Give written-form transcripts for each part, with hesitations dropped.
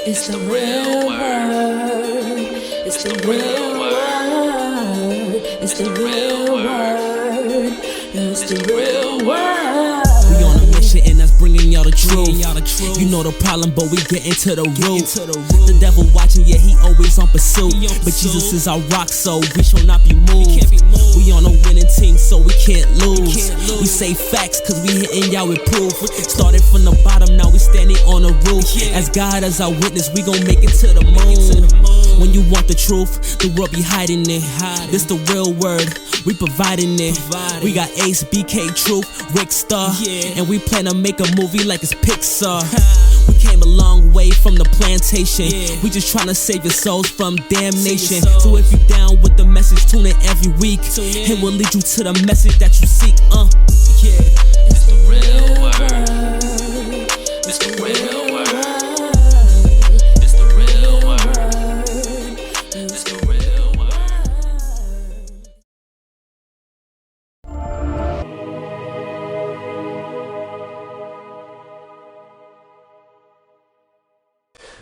It's the real word. It's the real word. It's the real word. It's the real word. We on a mission and that's bringing y'all the truth. You know the problem, but we get into the root. The devil watching, yeah, he always on pursuit. But Jesus is our rock, so we shall not be moved. We on a winning team, so we can't lose. We say facts, cause we hitting y'all with proof. Started from the bottom, now we standing on the roof. As God as our witness, we gon' make it to the moon. When you want the truth, the world be hiding it. This the real word, we providing it. We got Ace, BK, Truth, Rick Star, and we plan to make a movie like it's Pixar. We came a long way from the plantation. We just tryna save your souls from damnation. So if you down with the message, tune in every week. It will lead you to the message that you seek. It's the real word. It's the real word. It's the real word. It's the real word.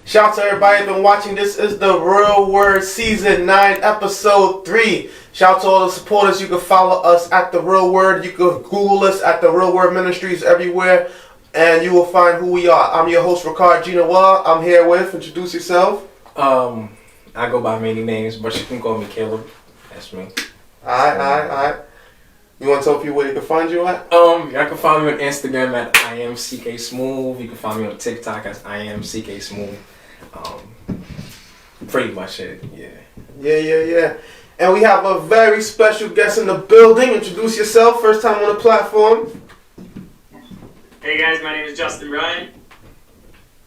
Shout out to everybody been watching. This is the Real Word Season 9, Episode 3. Shout out to all the supporters. You can follow us at The Real Word. You can Google us at The Real Word Ministries everywhere, and you will find who we are. I'm your host, Ricard Ginawa. I'm here with, introduce yourself. I go by many names, but you can call me Caleb. That's me. Alright. You want to tell people where you can find you at? Y'all can find me on Instagram at I am Smooth. You can find me on TikTok as I am Smooth. Pretty much it, Yeah. And we have a very special guest in the building. Introduce yourself, first time on the platform. Hey guys, my name is Justin Brien,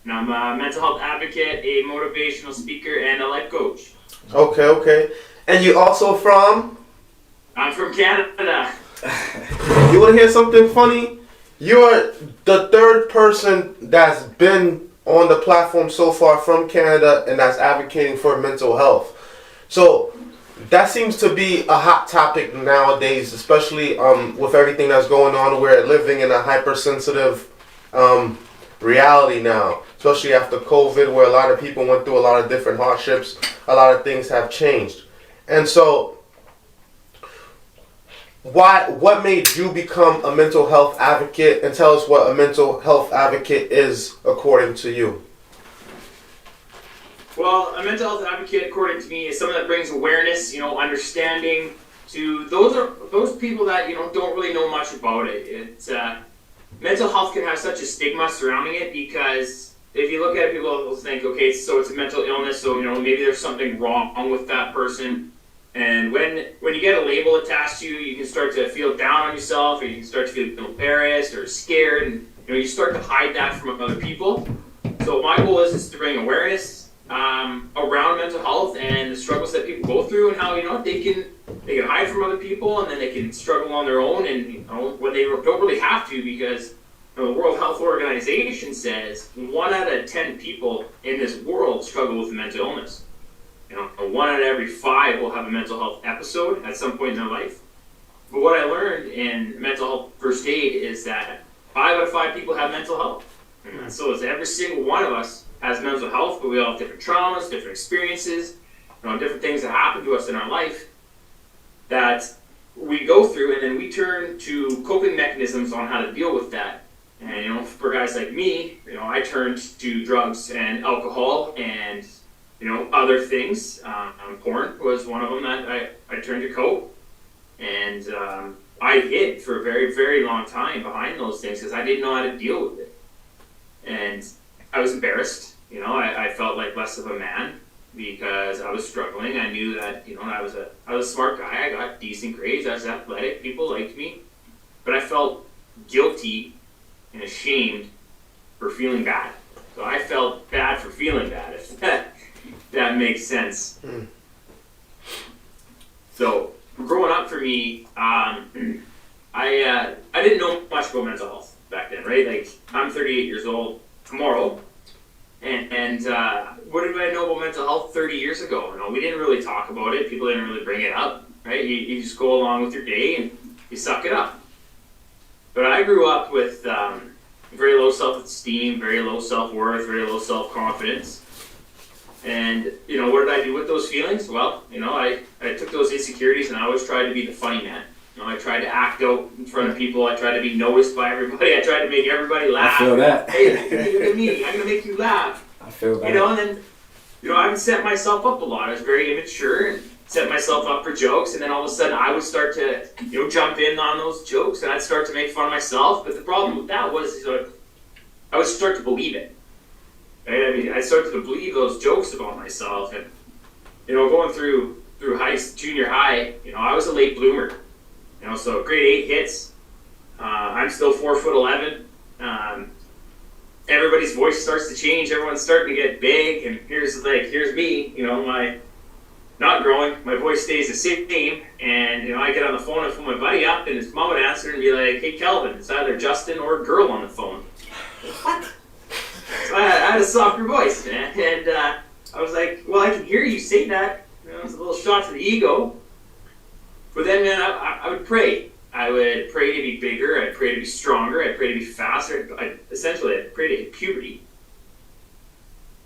and I'm a mental health advocate, a motivational speaker, and a life coach. Okay. And you also from? I'm from Canada. You want to hear something funny? You're the third person that's been on the platform so far from Canada and that's advocating for mental health. So that seems to be a hot topic nowadays, especially with everything that's going on. We're living in a hypersensitive reality now, especially after COVID, where a lot of people went through a lot of different hardships. A lot of things have changed. And so what made you become a mental health advocate, and tell us what a mental health advocate is according to you? Well, a mental health advocate, according to me, is someone that brings awareness, understanding to those people that don't really know much about it. Mental health can have such a stigma surrounding it, because if you look at it, people will think, okay, so it's a mental illness, so maybe there's something wrong with that person. And when you get a label attached to you, you can start to feel down on yourself, or you can start to feel embarrassed or scared, and you start to hide that from other people. So my goal is to bring awareness around mental health and the struggles that people go through, and how they can hide from other people, and then they can struggle on their own, and when they don't really have to, because the World Health Organization says 1 out of 10 people in this world struggle with mental illness. 1 out of every 5 will have a mental health episode at some point in their life. But what I learned in mental health first aid is that 5 out of 5 people have mental health. And so it's every single one of us has mental health, but we all have different traumas, different experiences, different things that happen to us in our life that we go through, and then we turn to coping mechanisms on how to deal with that. And for guys like me, I turned to drugs and alcohol and other things. Porn was one of them that I turned to cope. And I hid for a very, very long time behind those things because I didn't know how to deal with it. And I was embarrassed. I felt like less of a man because I was struggling. I knew that, I was a smart guy. I got decent grades. I was athletic. People liked me. But I felt guilty and ashamed for feeling bad. So I felt bad for feeling bad, if that makes sense. So growing up for me, I didn't know much about mental health back then, right? Like, I'm 38 years old tomorrow, and what did I know about mental health 30 years ago? We didn't really talk about it. People didn't really bring it up, right? You just go along with your day and you suck it up. But I grew up with very low self-esteem, very low self-worth, very low self-confidence. And, you know, what did I do with those feelings? Well, you know, I took those insecurities and I always tried to be the funny man. You know, I tried to act out in front of people. I tried to be noticed by everybody. I tried to make everybody laugh. I feel that. Hey, look at me. I'm going to make you laugh. I feel that. You know, and then, you know, I would set myself up a lot. I was very immature and set myself up for jokes. And then all of a sudden I would start to, you know, jump in on those jokes and I'd start to make fun of myself. But the problem with that was I would start to believe it. Right? I mean, I started to believe those jokes about myself. And, you know, going through junior high, you know, I was a late bloomer. You know, so grade 8 hits. I'm still 4'11". Everybody's voice starts to change. Everyone's starting to get big, and here's me. You know, not growing. My voice stays the same, and you know, I get on the phone and phone my buddy up, and his mom would answer and be like, "Hey, Kelvin, it's either Justin or a girl on the phone." What? So I had a softer voice, man, and I was like, "Well, I can hear you say that." You know, it was a little shot to the ego. But then, man, I would pray. I would pray to be bigger. I'd pray to be stronger. I'd pray to be faster. I'd pray to hit puberty.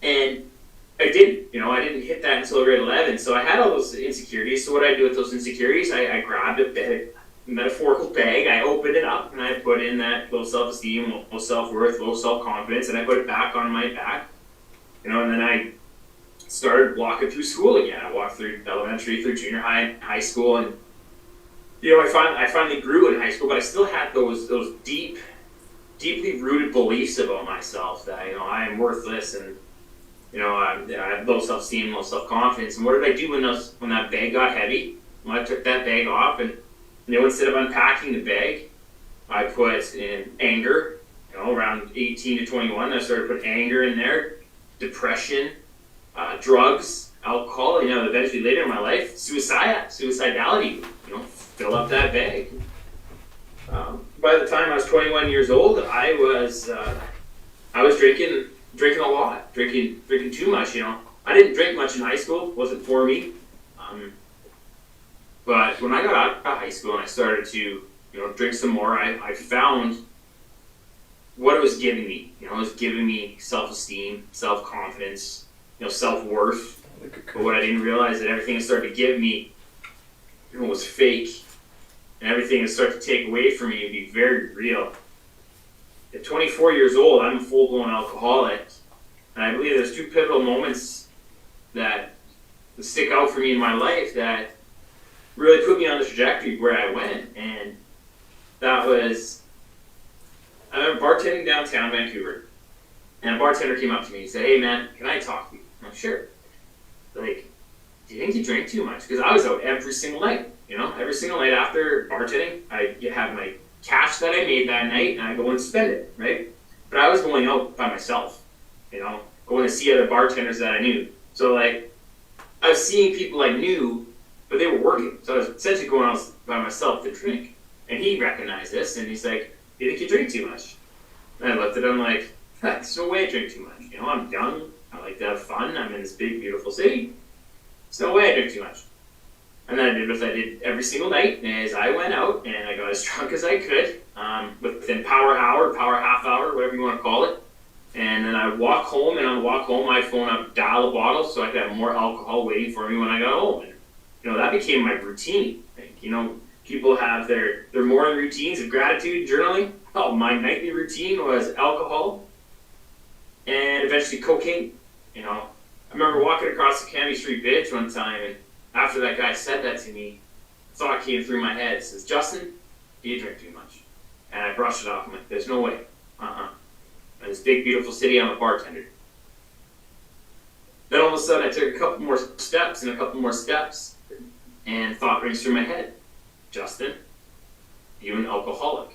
And I didn't. You know, I didn't hit that until grade 11. So I had all those insecurities. So what I do with those insecurities, I grabbed a metaphorical bag. I opened it up, and I put in that low self-esteem, low self-worth, low self-confidence, and I put it back on my back. You know, and then I started walking through school again. I walked through elementary, through junior high, high school, and you know, I finally grew in high school, but I still had those deeply rooted beliefs about myself that, you know, I am worthless and, you know, I have low self-esteem, low self-confidence. And what did I do when that bag got heavy? Well, I took that bag off and, you know, instead of unpacking the bag, I put in anger. You know, around 18 to 21, I started putting anger in there, depression, drugs, alcohol, you know, eventually later in my life, suicidality, you know, fill up that bag. By the time I was 21 years old, I was drinking a lot, drinking too much. You know, I didn't drink much in high school; it wasn't for me. But when I got out of high school and I started to, you know, drink some more, I found what it was giving me. You know, it was giving me self-esteem, self-confidence, you know, self-worth. But what I didn't realize is that everything it started to give me, you know, was fake. And everything that started to take away from me would be very real. At 24 years old, I'm a full-blown alcoholic. And I believe there's two pivotal moments that stick out for me in my life that really put me on the trajectory where I went. And that was, I remember bartending downtown Vancouver. And a bartender came up to me and said, "Hey man, can I talk to you?" I'm like, "Sure." Like, "Do you think you drink too much?" Because I was out every single night. You know, every single night after bartending, I have my cash that I made that night, and I go and spend it, right? But I was going out by myself, you know, going to see other bartenders that I knew. So, like, I was seeing people I knew, but they were working. So I was essentially going out by myself to drink. And he recognized this, and he's like, "Do you think you drink too much?" And I looked at him like, "There's no way I drink too much. You know, I'm young. I like to have fun. I'm in this big, beautiful city. There's no way I drink too much." And then I did what I did every single night as I went out and I got as drunk as I could within power hour, power half hour, whatever you want to call it. And then I would walk home, and on the walk home, my phone, I would dial a bottle so I could have more alcohol waiting for me when I got home. And, you know, that became my routine. Like, you know, people have their morning routines of gratitude, journaling. Oh, my nightly routine was alcohol and eventually cocaine. You know, I remember walking across the Canby Street Bridge one time, and after that guy said that to me, a thought came through my head. It says, "Justin, you drink too much." And I brushed it off. I'm like, "There's no way. In this big, beautiful city, I'm a bartender." Then all of a sudden, I took a couple more steps, and thought rings through my head. "Justin, you an alcoholic."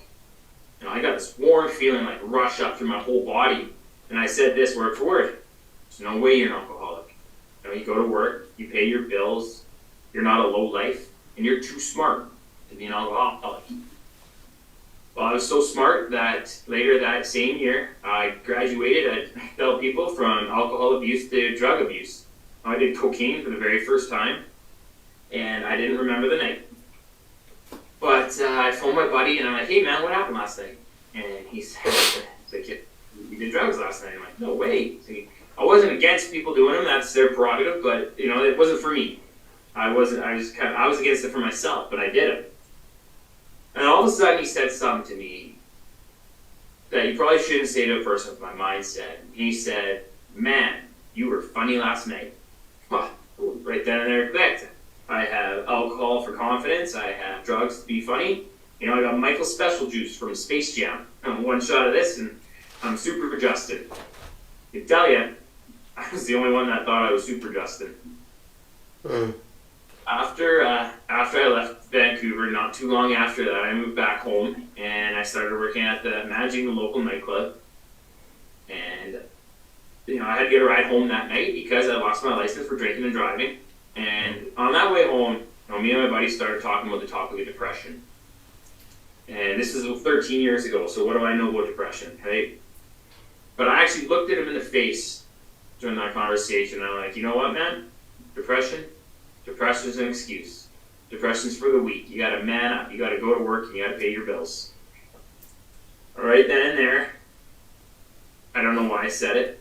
You know, I got this warm feeling like rush up through my whole body. And I said this word for word. "There's no way you're an alcoholic. You know, you go to work, you pay your bills, you're not a low life, and you're too smart to be an alcoholic." Well, I was so smart that later that same year, I graduated. I helped people from alcohol abuse to drug abuse. I did cocaine for the very first time, and I didn't remember the night. But I phoned my buddy, and I'm like, "Hey man, what happened last night?" And he said, "You did drugs last night." I'm like, "No way." I wasn't against against people doing them. That's their prerogative, but it wasn't for me. I was against it for myself, but I did it. And all of a sudden, he said something to me that you probably shouldn't say to a person with my mindset. He said, "Man, you were funny last night." Well, right then and there, clicked. I have alcohol for confidence. I have drugs to be funny. I got Michael's special juice from Space Jam. One shot of this, and I'm Super Justin. I can tell you, I was the only one that thought I was Super Justin. After I left Vancouver, not too long after that, I moved back home and I started working at managing the local nightclub. And I had to get a ride home that night because I lost my license for drinking and driving. And on that way home, me and my buddy started talking about the topic of depression. And this is 13 years ago, so what do I know about depression, right? But I actually looked at him in the face during that conversation. And I'm like, you know what, man? Depression's an excuse. Depression's for the weak. You gotta man up. You gotta go to work and you gotta pay your bills. Right then and there, I don't know why I said it.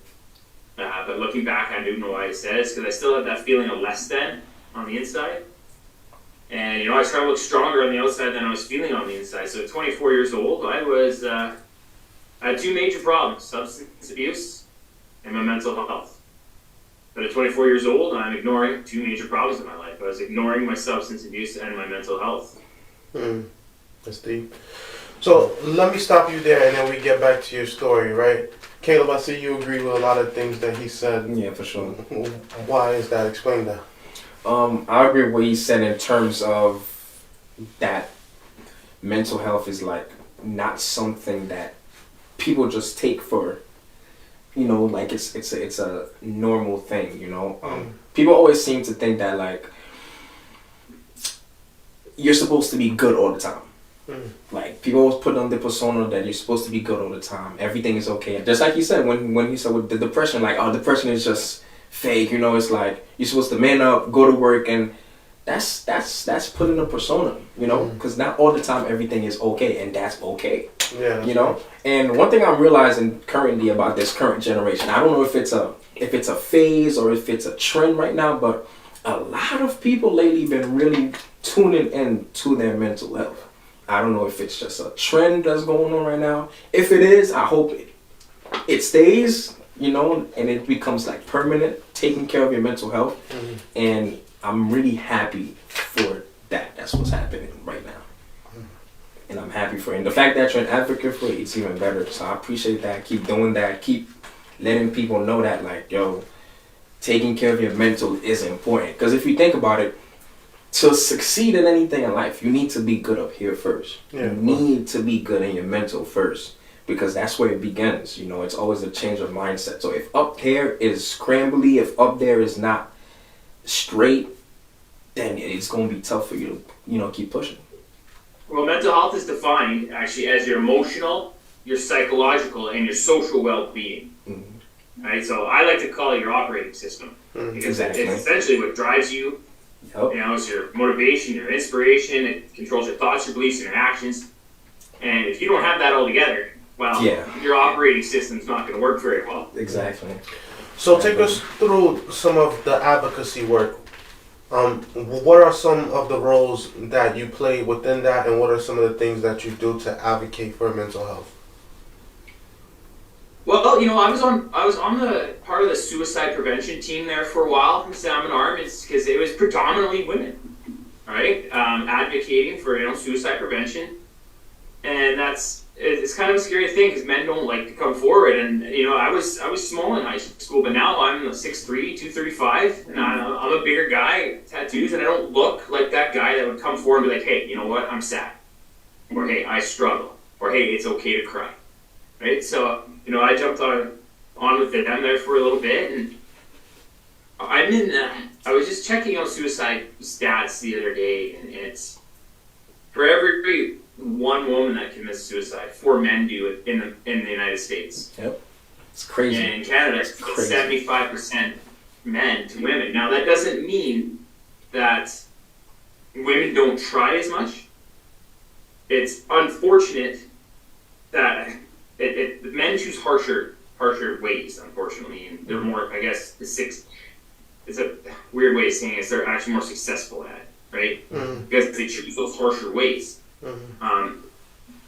But looking back, I do know why I said it. It's because I still had that feeling of less than on the inside. And, I tried to look stronger on the outside than I was feeling on the inside. So at 24 years old, I had two major problems: substance abuse and my mental health. But at 24 years old, I'm ignoring two major problems in my life. I was ignoring my substance abuse and my mental health. That's deep. So let me stop you there and then we get back to your story, right? Caleb, I see you agree with a lot of things that he said. Yeah, for sure. Why is that? Explain that. I agree with what he said in terms of that mental health is like not something that people just take for, like it's a normal thing, People always seem to think that like you're supposed to be good all the time. Like people always put on the persona that you're supposed to be good all the time. Everything is okay. Just like you said when you said with the depression, like depression is just fake. It's like you're supposed to man up, go to work, and that's putting a persona. Because not all the time everything is okay, and that's okay. Yeah. And one thing I'm realizing currently about this current generation, I don't know if it's a phase or if it's a trend right now, but a lot of people lately been really tuning into their mental health. I don't know if it's just a trend that's going on right now. If it is, I hope it stays, and it becomes like permanent, taking care of your mental health. And I'm really happy for that. That's what's happening right now. And I'm happy for it. And the fact that you're an advocate for it, it's even better. So I appreciate that. Keep doing that. Keep letting people know that, like, taking care of your mental is important. Because if you think about it, to succeed in anything in life, you need to be good up here first. You need to be good in your mental first, because that's where it begins. It's always a change of mindset. So if up here is scrambly, if up there is not straight, then it's going to be tough for you to, keep pushing. Well, mental health is defined actually as your emotional, your psychological, and your social well-being. Right? So I like to call it your operating system, because it's essentially what drives you. It's your motivation, your inspiration. It controls your thoughts, your beliefs, and your actions. And if you don't have that all together, your operating system's not going to work very well. Exactly. So take us through some of the advocacy work. What are some of the roles that you play within that, and what are some of the things that you do to advocate for mental health? Well, I was on the part of the suicide prevention team there for a while in Salmon Arm, because it was predominantly women, right? Advocating for suicide prevention, and it's kind of a scary thing because men don't like to come forward. And I was small in high school, but now I'm 6'3", 235, and I'm a bigger guy, tattoos, and I don't look like that guy that would come forward and be like, "Hey, you know what? I'm sad," or "Hey, I struggle," or "Hey, it's okay to cry," right? So I jumped on with them there for a little bit, and I was just checking out suicide stats the other day, and it's for every one woman that commits suicide, 4 men do it in the United States. Yep, it's crazy. And in Canada, it's 75% men to women. Now that doesn't mean that women don't try as much. It's unfortunate that men choose harsher harsher ways, unfortunately, and they're more, I guess, it's a weird way of saying it, they're actually more successful at it, right? Because they choose those harsher ways.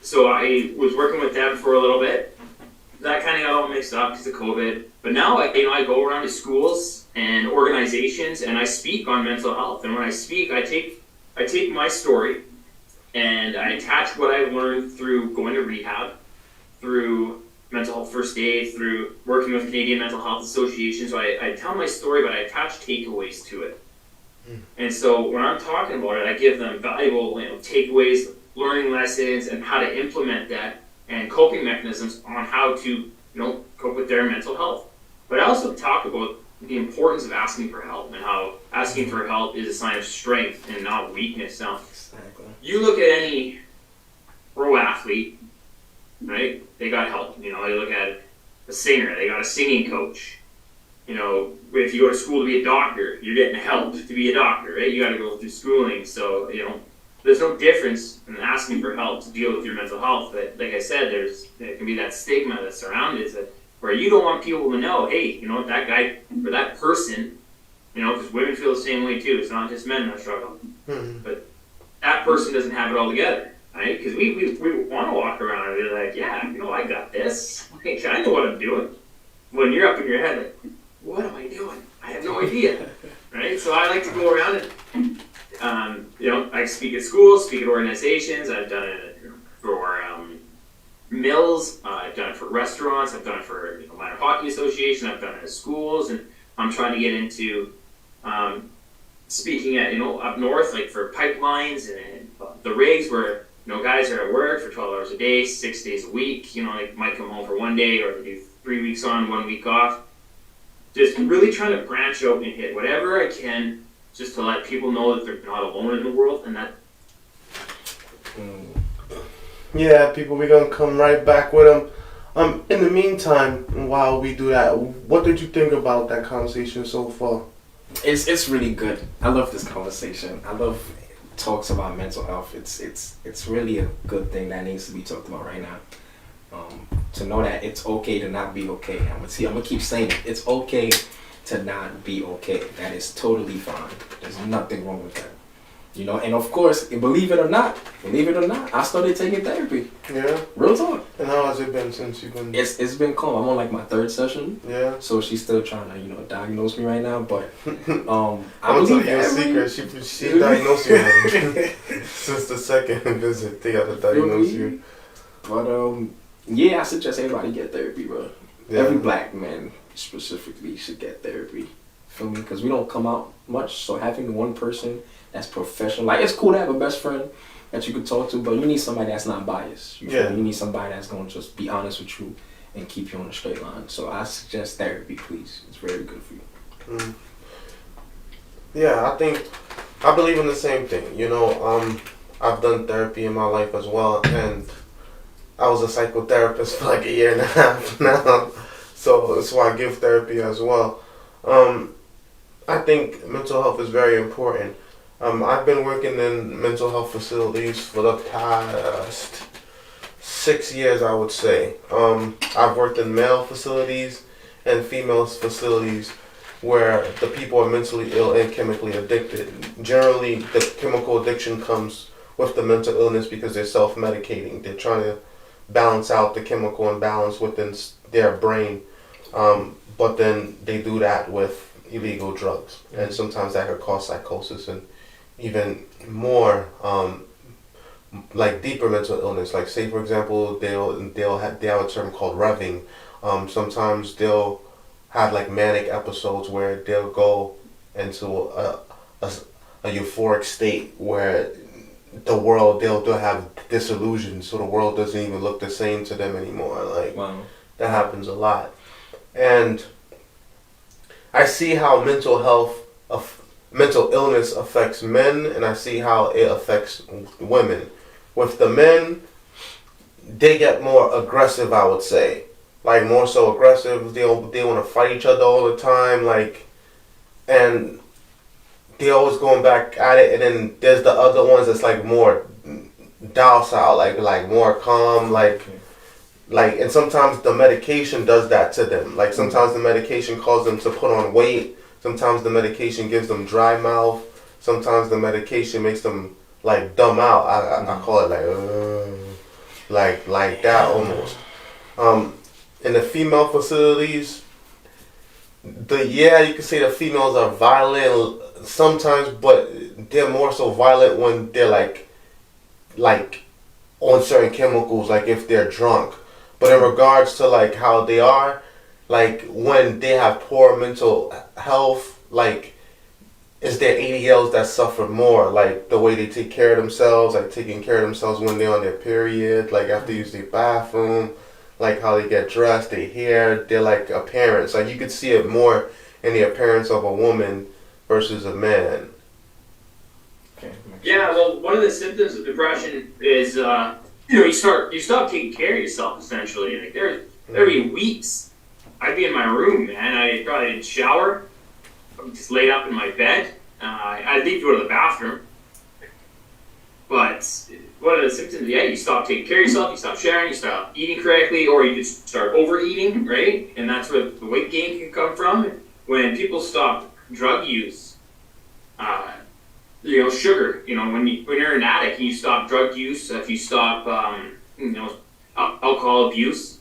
So I was working with them for a little bit. That kind of got all mixed up because of COVID. But now, I go around to schools and organizations and I speak on mental health. And when I speak, I take my story and I attach what I learned through going to rehab, through mental health first aid, through working with Canadian Mental Health Association. So I tell my story, but I attach takeaways to it. And so when I'm talking about it, I give them valuable takeaways, learning lessons, and how to implement that, and coping mechanisms on how to cope with their mental health. But I also talk about the importance of asking for help and how asking for help is a sign of strength and not weakness. Now, you look at any pro athlete, right? They got help. You look at a singer, they got a singing coach. If you go to school to be a doctor, you're getting help to be a doctor, right? You got to go through schooling. So, there's no difference in asking for help to deal with your mental health. But like I said, there can be that stigma that surrounds it, where you don't want people to know, hey, that guy or that person, because women feel the same way too. It's not just men that struggle. But that person doesn't have it all together, right? Because we want to walk around and be like, yeah, I got this. I know what I'm doing. When you're up in your head, like, what am I doing? I have no idea, right? So I like to go around and, I speak at schools, speak at organizations. I've done it for mills. I've done it for restaurants. I've done it for minor hockey association. I've done it at schools, and I'm trying to get into speaking at up north, like for pipelines and the rigs where guys are at work for 12 hours a day, 6 days a week. They might come home for 1 day, or they do 3 weeks on, 1 week off. Just really trying to branch out and hit whatever I can, just to let people know that they're not alone in the world, and that. Yeah, people, we're gonna come right back with them. In the meantime, while we do that, what did you think about that conversation so far? It's really good. I love this conversation. I love talks about mental health. It's really a good thing that needs to be talked about right now. To know that it's okay to not be okay. I'm gonna keep saying it. It's okay to not be okay. That is totally fine. There's nothing wrong with that. And of course, believe it or not, I started taking therapy. Yeah. Real talk. And how has it been since you've been? It's been calm. I'm on like my 3rd session. Yeah. So she's still trying to diagnose me right now, but I believe you a secret. She diagnosed you since the 2nd visit. They got to diagnose you. But yeah, I suggest everybody get therapy, bro. Yeah. Every black man specifically should get therapy. Feel me? Because we don't come out much. So having one person that's professional, like it's cool to have a best friend that you could talk to, but you need somebody that's not biased. You need somebody that's gonna just be honest with you and keep you on a straight line. So I suggest therapy, please. It's very good for you. Yeah, I believe in the same thing. I've done therapy in my life as well, and I was a psychotherapist for like 1.5 years now, so that's why I give therapy as well. I think mental health is very important. I've been working in mental health facilities for the past 6 years, I would say. I've worked in male facilities and female facilities where the people are mentally ill and chemically addicted. Generally, the chemical addiction comes with the mental illness because they're self-medicating. They're trying to balance out the chemical imbalance within their brain, but then they do that with illegal drugs, and sometimes that could cause psychosis and even more like deeper mental illness. Like say for example, they have a term called revving. Sometimes they'll have like manic episodes where they'll go into a euphoric state where they'll have disillusion, so the world doesn't even look the same to them anymore. Like, wow. That happens a lot. And I see how mental illness affects men, and I see how it affects women. With the men, they get more aggressive, I would say. Like, more so aggressive. They want to fight each other all the time, and they always going back at it. And then there's the other ones that's like more docile, like more calm, like like, and sometimes the medication does that to them. Like, sometimes the medication causes them to put on weight. Sometimes the medication gives them dry mouth. Sometimes the medication makes them, like, dumb out. I call it, like that almost. In the female facilities, you can say the females are violent sometimes, but they're more so violent when they're like on certain chemicals, like if they're drunk. But in regards to like how they are, like when they have poor mental health, like it's their ADLs that suffer more, like the way they take care of themselves, like taking care of themselves when they're on their period, like after they use the bathroom, like how they get dressed, their hair, they're like appearance. Like you could see it more in the appearance of a woman versus a man. Okay. Yeah, well, one of the symptoms of depression is, you stop taking care of yourself, essentially. Like there'd be weeks I'd be in my room, man. I probably didn't shower. I'm just laid up in my bed. I'd leave to go to the bathroom. But one of the symptoms, you stop taking care of yourself, you stop showering, you stop eating correctly, or you just start overeating, right? And that's where the weight gain can come from. When people stop drug use, sugar, when you're an addict and you stop drug use, if you stop, alcohol abuse.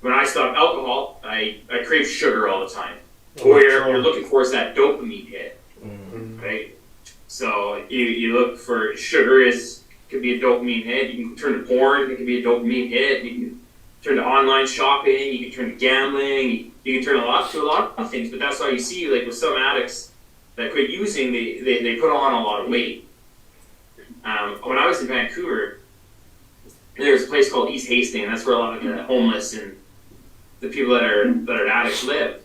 When I stopped alcohol, I crave sugar all the time. What you're looking for is that dopamine hit, right? So you look for sugar could be a dopamine hit. You can turn to porn, it could be a dopamine hit. You can turn to online shopping. You can turn to gambling. You can turn to a lot of things. But that's why you see, like with some addicts that quit using, they put on a lot of weight. When I was in Vancouver, there was a place called East Hastings. That's where a lot of the homeless and the people that are addicts live.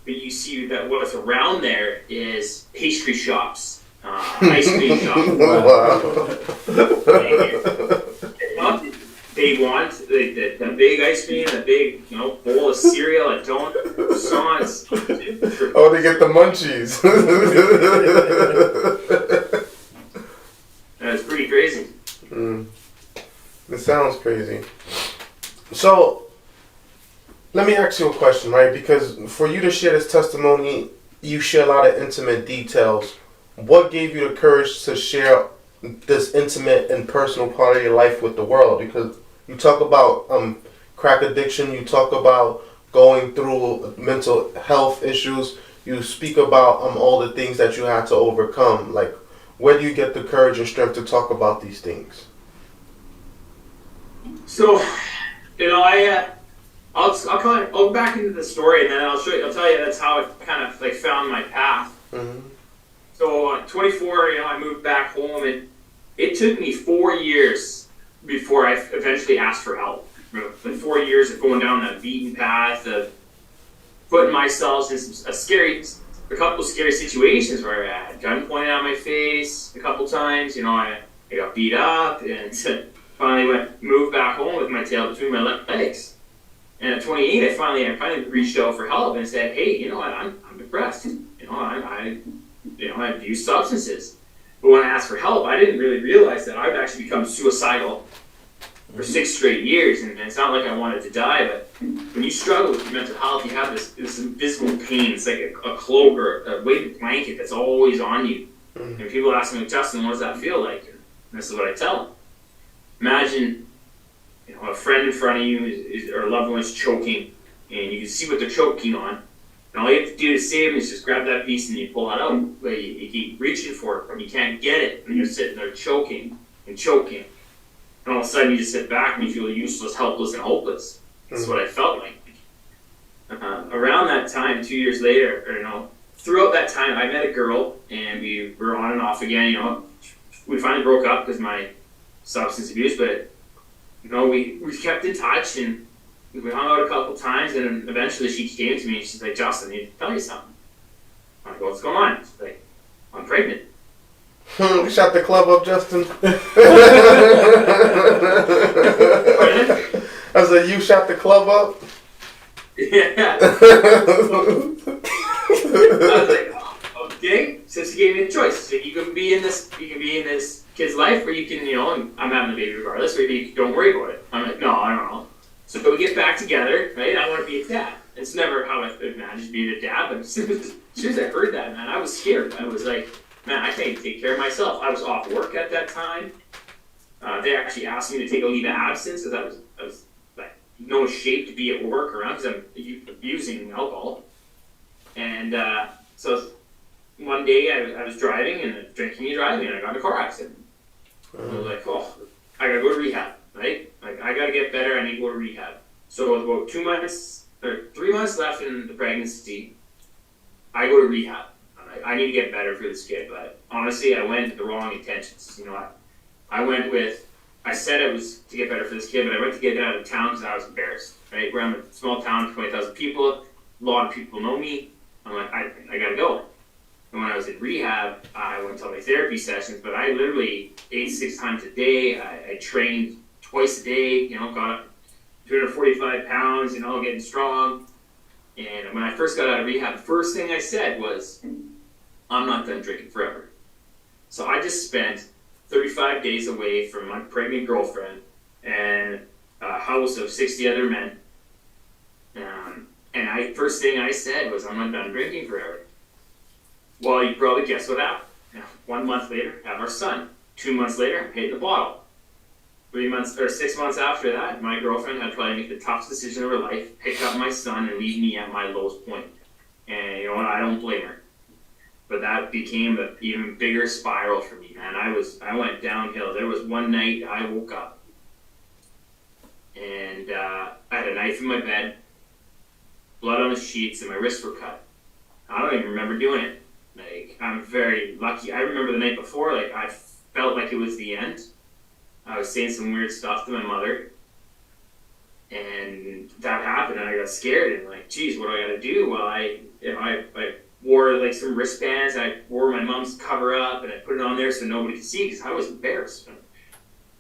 But you see that what's around there is pastry shops, ice cream shops. They want the big ice cream, the big bowl of cereal, a donut, croissants. Oh, they get the munchies. That's pretty crazy. It sounds crazy. So, let me ask you a question, right? Because for you to share this testimony, you share a lot of intimate details. What gave you the courage to share this intimate and personal part of your life with the world? Because you talk about crack addiction, you talk about going through mental health issues, you speak about all the things that you had to overcome. Like, where do you get the courage and strength to talk about these things? So, I'll go back into the story, and then I'll tell you that's how I kind of like found my path. Mm-hmm. So at 24, I moved back home, and it took me 4 years before I eventually asked for help. Like 4 years of going down that beaten path of putting myself in a couple scary situations where I had gun pointed at my face a couple times. I got beat up, and finally moved back home with my tail between my legs. And at 28, I finally reached out for help and said, "Hey, I'm depressed. I abuse substances." But when I asked for help, I didn't really realize that I'd actually become suicidal for 6 straight years. And it's not like I wanted to die, but when you struggle with your mental health, you have this invisible pain. It's like a cloak or a weighted blanket that's always on you. And people ask me, "Justin, what does that feel like?" And this is what I tell them. Imagine a friend in front of you or a loved one is choking, and you can see what they're choking on. And all you have to do to save them is just grab that piece and you pull it out. But you keep reaching for it, but you can't get it. And you're sitting there choking and choking. And all of a sudden you just sit back and you feel useless, helpless, and hopeless. That's what I felt like. Around that time, 2 years later, throughout that time, I met a girl, and we were on and off again. We finally broke up because of my substance abuse, but we kept in touch, and we hung out a couple times, and eventually she came to me and she's like, "Justin, I need to tell you something." I'm like, "What's going on?" She's like, "I'm pregnant." Shut the club up, Justin. I said, "You shut the club up?" Yeah. I was like, "Okay." So she gave me the choice. So you can be in this kid's life, or you can, I'm having a baby regardless, or you don't worry about it. I'm like, "No, I don't know." So we get back together, right? I want to be a dad. It's never how I imagined being a dad, but as soon as I heard that, man, I was scared. I was like, man, I can't even take care of myself. I was off work at that time. They actually asked me to take a leave of absence because I was like no shape to be at work around because I'm abusing alcohol. And so one day I was driving and drinking and driving, and I got in a car accident. I was like, oh, I gotta go to rehab, right? Like, I gotta get better, I need to go to rehab. So with about 2 months, or 3 months left in the pregnancy, I go to rehab. I need to get better for this kid, but honestly, I went with the wrong intentions. You know, I said it was to get better for this kid, but I went to get out of town because I was embarrassed, right? We're in a small town, 20,000 people, a lot of people know me. I'm like, I gotta go. And when I was in rehab, I went to all my therapy sessions, but I literally ate 6 times a day. I trained twice a day, you know, got up 245 pounds, you know, getting strong. And when I first got out of rehab, the first thing I said was, I'm not done drinking forever. So I just spent 35 days away from my pregnant girlfriend and a house of 60 other men. And first thing I said was, I'm not done drinking forever. Well, you probably guess what happened. 1 month later, have our son. 2 months later, I'm hitting the bottle. 6 months after that, my girlfriend had to probably make the toughest decision of her life, pick up my son and leave me at my lowest point. And you know what, I don't blame her. But that became an even bigger spiral for me, man. I went downhill. There was one night I woke up and I had a knife in my bed, blood on the sheets, and my wrists were cut. I don't even remember doing it. Like, I'm very lucky. I remember the night before, like, I felt like it was the end. I was saying some weird stuff to my mother, and that happened, and I got scared, and like, geez, what do I gotta do? Well, I wore like some wristbands, I wore my mom's cover up, and I put it on there so nobody could see, because I was embarrassed.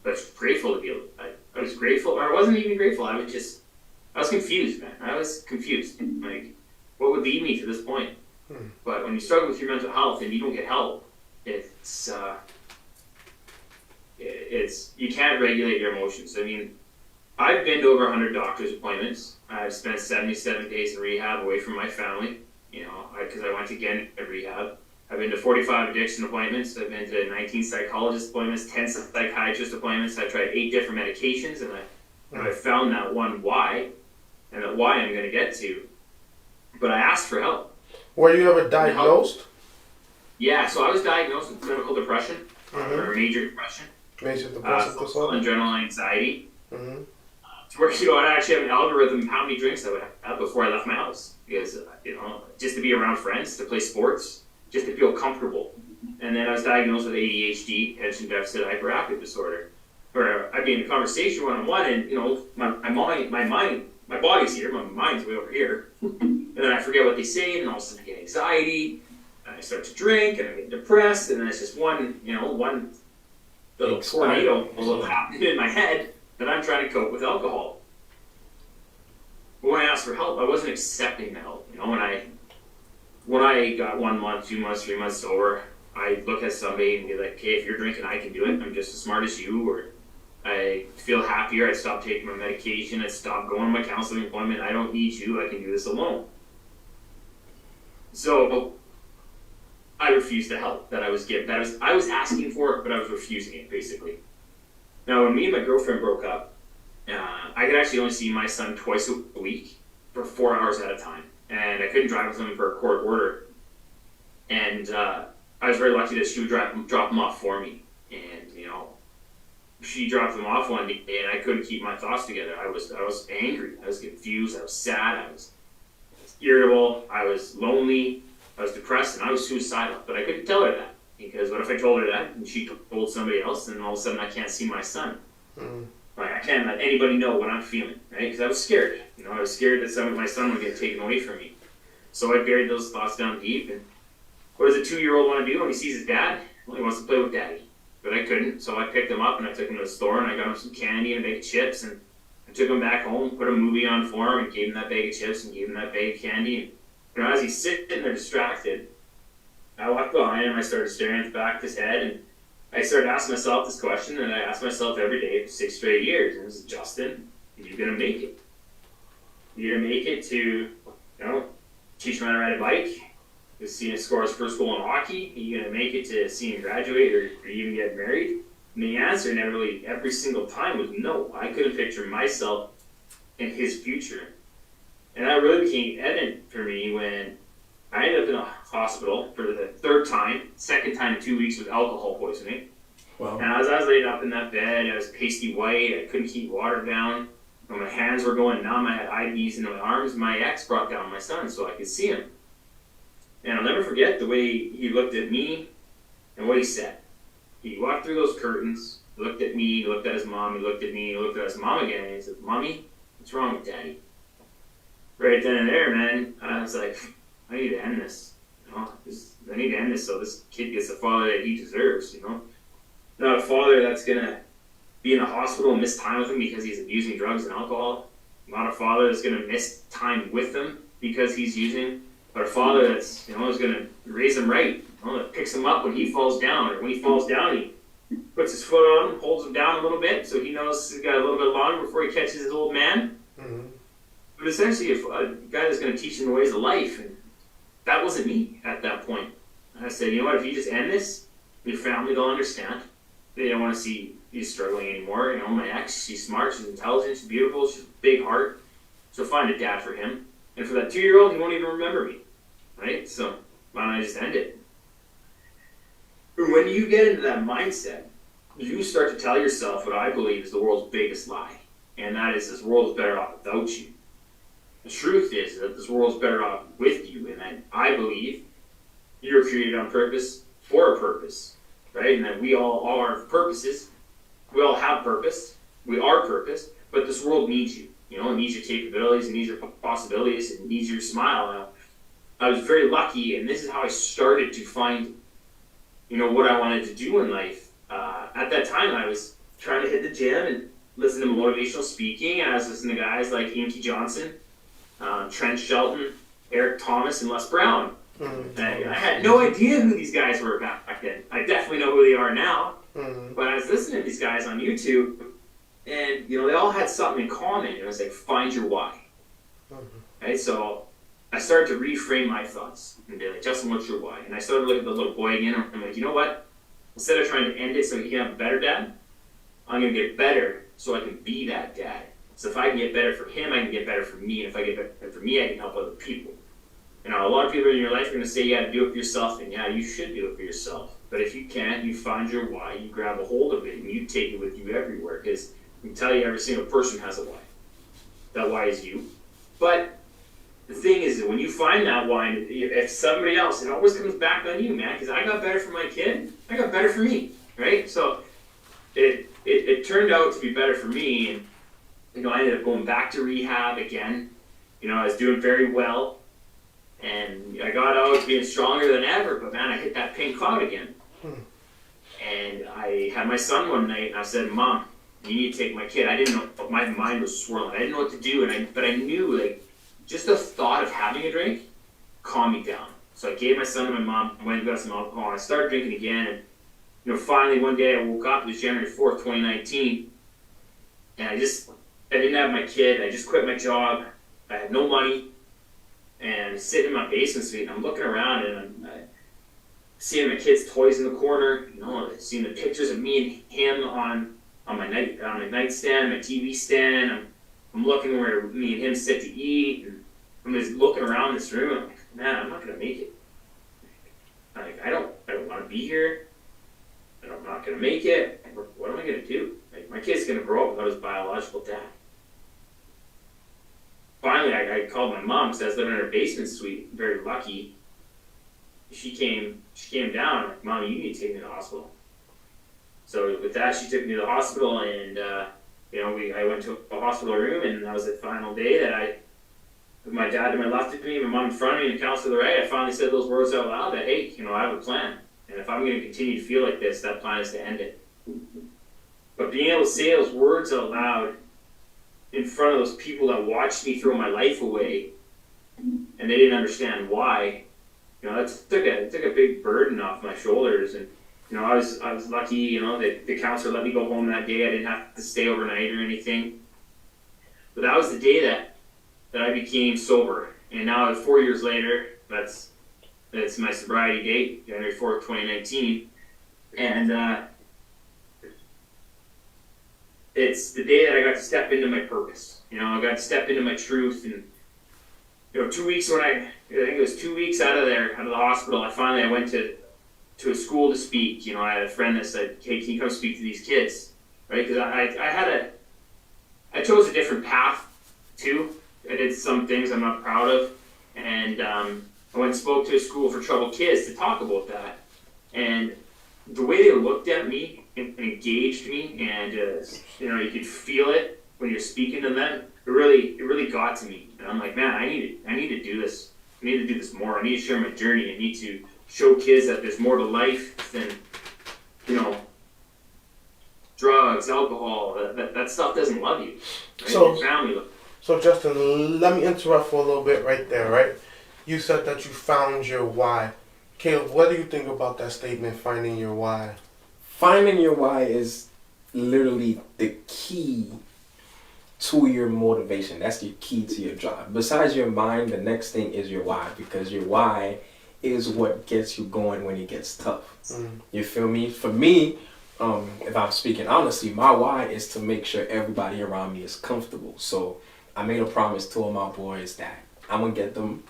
But I was grateful to be able, I was grateful, or I wasn't even grateful, I was confused, man. I was confused. Like, what would lead me to this point? But when you struggle with your mental health and you don't get help, it's you can't regulate your emotions. I mean, I've been to over 100 doctor's appointments. I've spent 77 days in rehab away from my family, you know, because I went again to rehab. I've been to 45 addiction appointments. I've been to 19 psychologist appointments, 10 psychiatrist appointments. I've tried 8 different medications, and I found that one why, and that why I'm going to get to. But I asked for help. Were you ever diagnosed? Yeah, so I was diagnosed with clinical depression, or major depression. Major depressive disorder. And general anxiety. To where, you know, I actually have an algorithm of how many drinks I would have before I left my house. Because, you know, just to be around friends, to play sports, just to feel comfortable. And then I was diagnosed with ADHD, attention deficit hyperactive disorder. Where I'd be in a conversation one-on-one, and, you know, my body's here, my mind's way over here. And then I forget what they say, and all of a sudden I get anxiety, and I start to drink, and I get depressed, and then it's just one little tornado will happen in my head that I'm trying to cope with alcohol. But when I asked for help, I wasn't accepting the help. You know, when I got 1 month, 2 months, 3 months sober, I'd look at somebody and be like, okay, if you're drinking, I can do it. I'm just as smart as you, or I feel happier. I stopped taking my medication. I stopped going to my counseling appointment. I don't need you. I can do this alone. So I refused the help that I was given. I was asking for it, but I was refusing it, basically. Now, when me and my girlfriend broke up, I could actually only see my son twice a week for 4 hours at a time. And I couldn't drive with him for a court order. And I was very lucky that she would drop him off for me. And, you know, she dropped him off one day, and I couldn't keep my thoughts together. I was angry. I was confused. I was sad. I was irritable. I was lonely. I was depressed, and I was suicidal. But I couldn't tell her that, because what if I told her that and she told somebody else, and all of a sudden I can't see my son? Like, I can't let anybody know what I'm feeling, right? Because I was scared. You know, I was scared that my son would get taken away from me. So I buried those thoughts down deep. And what does a 2-year-old want to do when he sees his dad? Well, he wants to play with daddy. But I couldn't, so I picked him up and I took him to the store, and I got him some candy and a bag of chips, and I took him back home, put a movie on for him, and gave him that bag of chips and gave him that bag of candy. And, you know, as he's sitting there distracted, I walked behind him, I started staring at the back of his head, and I started asking myself this question, and I asked myself every day for 6 straight years, and it was, Justin, are you going to make it? You gonna make it to, you know, teach him how to ride a bike, to see him score his first goal in hockey? Are you gonna make it to see him graduate or even get married? And the answer never really, every single time, was no. I couldn't picture myself in his future. And that really became evident for me when I ended up in a hospital for the second time in 2 weeks with alcohol poisoning. Wow. And as I was laid up in that bed, I was pasty white, I couldn't keep water down, and my hands were going numb, I had IVs into my arms. My ex brought down my son so I could see him. And I'll never forget the way he looked at me and what he said. He walked through those curtains, looked at me, looked at his mom, he looked at me, he looked at his mom again, and he said, "Mommy, what's wrong with Daddy?" Right then and there, man, I was like, I need to end this. You know, I need to end this so this kid gets the father that he deserves, you know? Not a father that's gonna be in the hospital and miss time with him because he's abusing drugs and alcohol. Not a father that's gonna miss time with him because he's using, but a father that's, you know, is gonna raise him right. You know, that picks him up when he falls down, or when he falls down, he puts his foot on him, holds him down a little bit so he knows he's got a little bit longer before he catches his old man. Mm-hmm. But essentially, a guy that's going to teach him the ways of life, and that wasn't me at that point. I said, you know what, if you just end this, your family will understand. They don't want to see you struggling anymore. You know, my ex, she's smart, she's intelligent, she's beautiful, she's a big heart. So find a dad for him. And for that 2-year-old, he won't even remember me. Right? So why don't I just end it? But when you get into that mindset, you start to tell yourself what I believe is the world's biggest lie. And that is, this world is better off without you. The truth is that this world's better off with you, and that I believe you were created on purpose for a purpose, right? And that we all are purposes. We all have purpose. We are purpose, but this world needs you. You know, it needs your capabilities, it needs your possibilities, it needs your smile. Now, I was very lucky, and this is how I started to find, you know, what I wanted to do in life. At that time, I was trying to hit the gym and listen to motivational speaking, and I was listening to guys like Inky Johnson, Trent Shelton, Eric Thomas, and Les Brown. Mm-hmm. I had no idea who these guys were back then. I definitely know who they are now. Mm-hmm. But I was listening to these guys on YouTube, and you know, they all had something in common. It was like, find your why. Mm-hmm. Right? So I started to reframe my thoughts and be like, Justin, what's your why? And I started looking at the little boy again. I'm like, you know what? Instead of trying to end it so he can have a better dad, I'm gonna get better so I can be that dad. So if I can get better for him, I can get better for me. And if I get better for me, I can help other people. You know, a lot of people in your life are going to say you got to do it for yourself, and yeah, you should do it for yourself. But if you can't, you find your why, you grab a hold of it, and you take it with you everywhere. Because I can tell you, every single person has a why. That why is you. But the thing is that when you find that why, if somebody else, it always comes back on you, man. Because I got better for my kid, I got better for me, right? So it turned out to be better for me, and you know, I ended up going back to rehab again. You know, I was doing very well, and I got out being stronger than ever, but man, I hit that pink cloud again. And I had my son one night, and I said, Mom, you need to take my kid. I didn't know, my mind was swirling. I didn't know what to do, but I knew, like, just the thought of having a drink calmed me down. So I gave my son to my mom, went and got some alcohol, and I started drinking again, and you know, finally one day I woke up, it was January 4th, 2019, and I didn't have my kid, I just quit my job, I had no money, and I'm sitting in my basement suite, and I'm looking around, and I'm seeing my kid's toys in the corner, you know, seeing the pictures of me and him on my nightstand, my TV stand, I'm looking where me and him sit to eat, and I'm just looking around this room, and I'm like, man, I'm not going to make it. I don't want to be here, and I'm not going to make it. What am I going to do? Like, my kid's going to grow up without his biological dad. Finally, I called my mom because I was living in her basement suite. Very lucky. She came down. I'm like, Mom, you need to take me to the hospital. So with that, she took me to the hospital, and you know, I went to a hospital room, and that was the final day that with my dad to my left of me, my mom in front of me, and the counselor to the right, I finally said those words out loud that, hey, you know, I have a plan. And if I'm going to continue to feel like this, that plan is to end it. But being able to say those words out loud in front of those people that watched me throw my life away, and they didn't understand why, you know, it took a big burden off my shoulders. And you know, I was lucky, you know, that the counselor let me go home that day. I didn't have to stay overnight or anything. But that was the day that that I became sober. And now 4 years later, that's my sobriety date, January 4th, 2019. And it's the day that I got to step into my purpose. You know, I got to step into my truth. And, you know, 2 weeks I think it was 2 weeks out of the hospital, I went to a school to speak. You know, I had a friend that said, "Hey, can you come speak to these kids?" Right? Because I chose a different path too. I did some things I'm not proud of, and I went and spoke to a school for troubled kids to talk about that. And the way they looked at me and engaged me, and you know, you could feel it when you're speaking to them. It really got to me, and I'm like, man, I need to do this. I need to do this more. I need to share my journey. I need to show kids that there's more to life than, you know, drugs, alcohol. That stuff doesn't love you. Right? So, your family. So Justin, let me interrupt for a little bit right there, right? You said that you found your why. Caleb, what do you think about that statement, finding your why? Finding your why is literally the key to your motivation. That's the key to your drive. Besides your mind, the next thing is your why, because your why is what gets you going when it gets tough. You feel me? For me, if I'm speaking honestly, my why is to make sure everybody around me is comfortable. So I made a promise to all my boys that I'm going to get them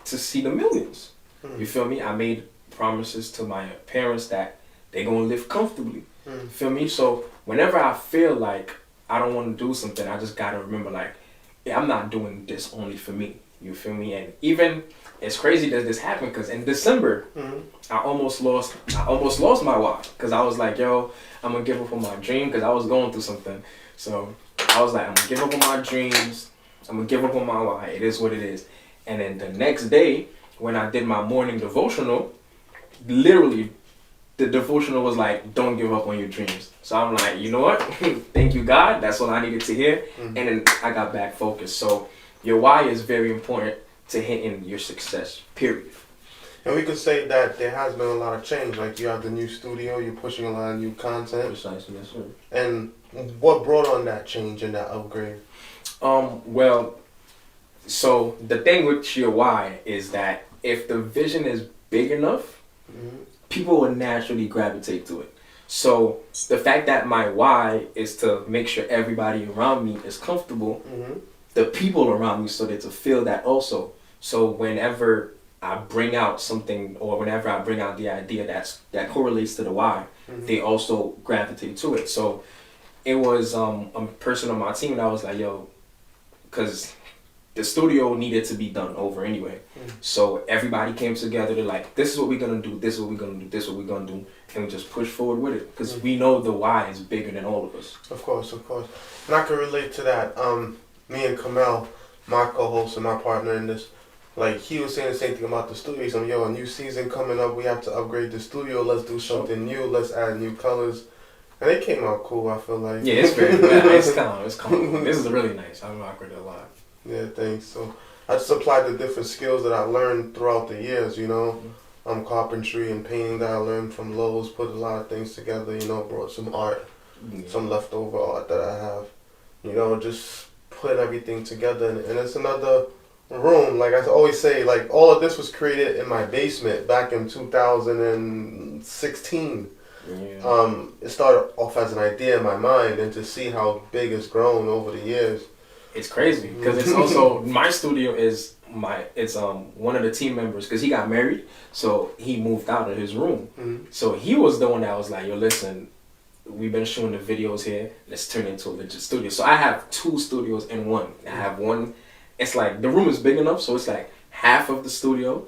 to see the millions. You feel me? I made promises to my parents that they're going to live comfortably. You feel me? So whenever I feel like I don't want to do something, I just got to remember, like, yeah, I'm not doing this only for me. You feel me? And even, it's crazy that this happened, because in December, I almost lost my why, because I was like, yo, I'm going to give up on my dream, because I was going through something. So I was like, I'm going to give up on my dreams. I'm going to give up on my why. It is what it is. And then the next day, when I did my morning devotional, literally, the devotional was like, don't give up on your dreams. So I'm like, you know what? Thank you, God. That's what I needed to hear. And then I got back focused. So your why is very important to hitting your success, period. And we could say that there has been a lot of change. Like, you have the new studio, you're pushing a lot of new content. Precisely, yes, sir. And what brought on that change and that upgrade? Well, so the thing with your why is that if the vision is big enough, people will naturally gravitate to it. So the fact that my why is to make sure everybody around me is comfortable, the people around me, so that to feel that also. So whenever I bring out something, or whenever I bring out the idea that correlates to the why, they also gravitate to it. So it was a person on my team that was like, yo, because the studio needed to be done over anyway. So everybody came together to like, this is what we're going to do, this is what we're going to do, this is what we're going to do. And we just push forward with it. Because we know the why is bigger than all of us. Of course, of course. And I can relate to that. Me and Kamel, my co-host and my partner in this, like, he was saying the same thing about the studio. He's like, yo, a new season coming up, we have to upgrade the studio, let's do something new, let's add new colors. And it came out cool, I feel like. Yeah, it's very good. It's calm. This is really nice. I'm rocking it a lot. Yeah, thanks. So I just applied the different skills that I learned throughout the years, you know. Carpentry and painting that I learned from Lowe's, put a lot of things together, you know, brought some art, some leftover art that I have, you know, just put everything together. And it's another room. Like I always say, like, all of this was created in my basement back in 2016. It started off as an idea in my mind, and to see how big it's grown over the years. It's crazy, because it's also, my studio is one of the team members, because he got married, so he moved out of his room. So he was the one that was like, yo, listen, we've been shooting the videos here, let's turn it into a legit studio. So I have 2 studios in one. I have one, it's like, the room is big enough, so it's like half of the studio,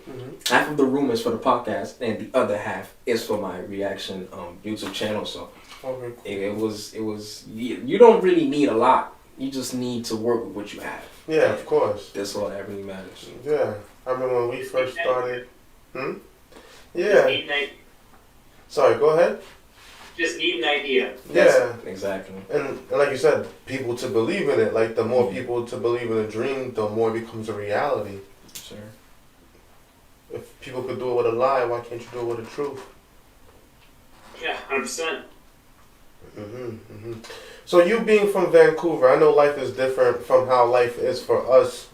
half of the room is for the podcast, and the other half is for my reaction YouTube channel. So it was you don't really need a lot. You just need to work with what you have. Yeah, of course. That's all that really matters. Yeah. I remember when we first started. Yeah. Sorry, go ahead. Just need an idea. Yeah. Exactly. And like you said, people to believe in it. Like, the more people to believe in a dream, the more it becomes a reality. Sure. If people could do it with a lie, why can't you do it with a truth? Yeah, 100%. So you being from Vancouver, I know life is different from how life is for us